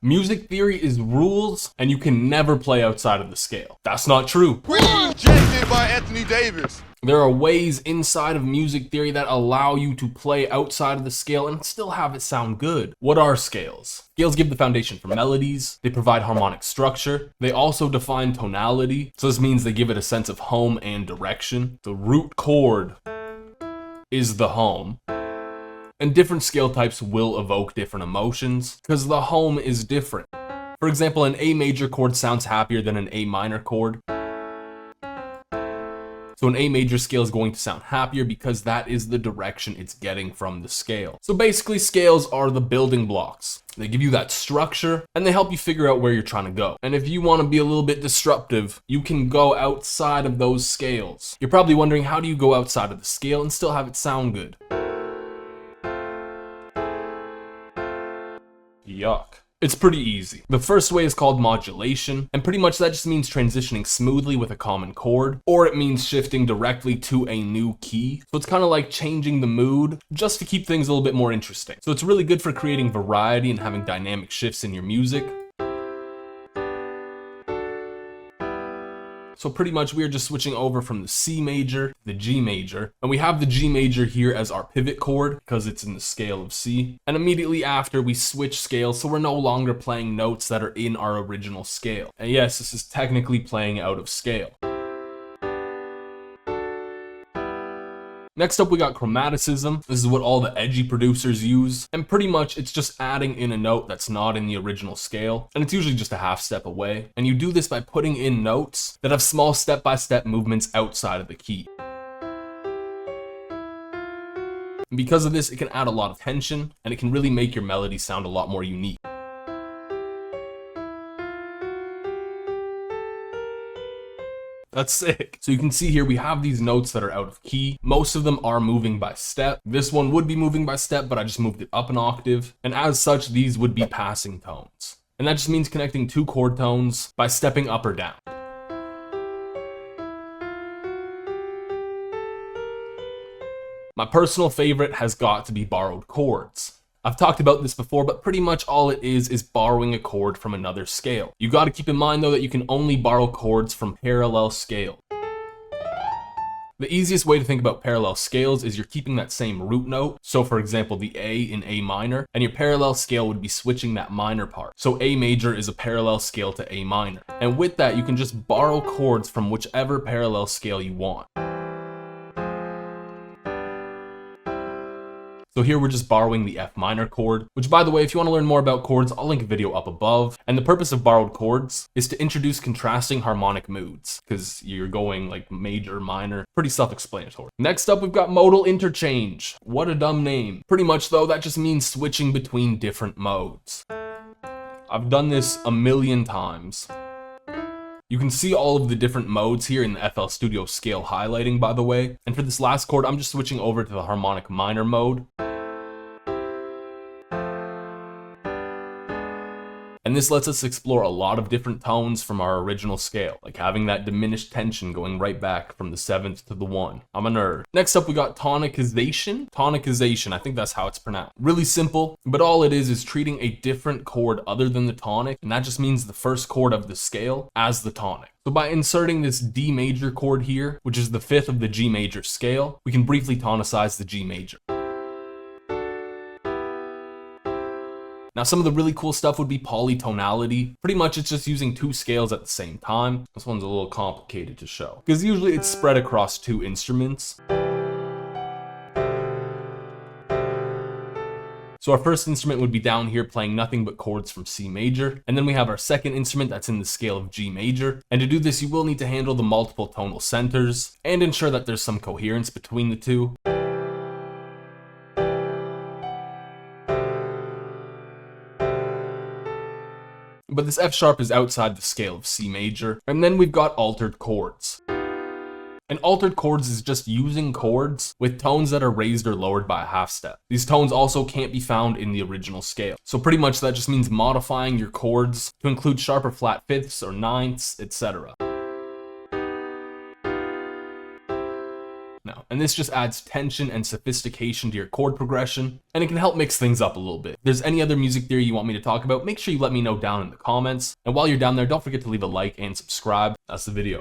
Music theory is rules, and you can never play outside of the scale. That's not true. Rejected by Anthony Davis. There are ways inside of music theory that allow you to play outside of the scale and still have it sound good. What are scales? Scales give the foundation for melodies, they provide harmonic structure, they also define tonality, so this means they give it a sense of home and direction. The root chord is the home, and different scale types will evoke different emotions because the home is different. For example, an A major chord sounds happier than an A minor chord. So an A major scale is going to sound happier because that is the direction it's getting from the scale. So basically, scales are the building blocks. They give you that structure and they help you figure out where you're trying to go. And if you want to be a little bit disruptive, you can go outside of those scales. You're probably wondering, how do you go outside of the scale and still have it sound good? Yuck. It's pretty easy. The first way is called modulation, and pretty much that just means transitioning smoothly with a common chord, or it means shifting directly to a new key. So it's kind of like changing the mood just to keep things a little bit more interesting. So it's really good for creating variety and having dynamic shifts in your music. So pretty much we are just switching over from the C major to the G major, and we have the G major here as our pivot chord because it's in the scale of C. And immediately after we switch scales, so we're no longer playing notes that are in our original scale. And yes, this is technically playing out of scale. Next up, we got Chromaticism. This is what all the edgy producers use, and pretty much it's just adding in a note that's not in the original scale, and it's usually just a half step away. And you do this by putting in notes that have small step-by-step movements outside of the key. And because of this, it can add a lot of tension, and it can really make your melody sound a lot more unique. That's sick. So you can see here we have these notes that are out of key. Most of them are moving by step. This one would be moving by step, but I just moved it up an octave. And as such, these would be passing tones. And that just means connecting two chord tones by stepping up or down. My personal favorite has got to be borrowed chords. I've talked about this before, but pretty much all it is borrowing a chord from another scale. You got to keep in mind though that you can only borrow chords from parallel scales. The easiest way to think about parallel scales is you're keeping that same root note. So for example, the A in A minor, and your parallel scale would be switching that minor part. So A major is a parallel scale to A minor. And with that, you can just borrow chords from whichever parallel scale you want. So here we're just borrowing the F minor chord, which by the way, if you want to learn more about chords, I'll link a video up above. And the purpose of borrowed chords is to introduce contrasting harmonic moods, because you're going like major, minor, pretty self-explanatory. Next up, we've got modal interchange. What a dumb name. Pretty much though, that just means switching between different modes. I've done this a million times. You can see all of the different modes here in the FL Studio scale highlighting, by the way. And for this last chord, I'm just switching over to the harmonic minor mode. And this lets us explore a lot of different tones from our original scale, like having that diminished tension going right back from the 7th to the 1. I'm a nerd. Next up, we got tonicization. Tonicization, I think that's how it's pronounced. Really simple, but all it is treating a different chord other than the tonic, and that just means the first chord of the scale as the tonic. So by inserting this D major chord here, which is the 5th of the G major scale, we can briefly tonicize the G major. Now, some of the really cool stuff would be polytonality. Pretty much it's just using two scales at the same time. This one's a little complicated to show, because usually it's spread across two instruments. So our first instrument would be down here playing nothing but chords from C major. And then we have our second instrument that's in the scale of G major. And to do this, you will need to handle the multiple tonal centers and ensure that there's some coherence between the two. But this F sharp is outside the scale of C major. And then we've got altered chords. And altered chords is just using chords with tones that are raised or lowered by a half step. These tones also can't be found in the original scale. So pretty much that just means modifying your chords to include sharp or flat fifths or ninths, etc. Now, and this just adds tension and sophistication to your chord progression, and it can help mix things up a little bit. If there's any other music theory you want me to talk about, make sure you let me know down in the comments, and while you're down there, don't forget to leave a like and subscribe. That's the video.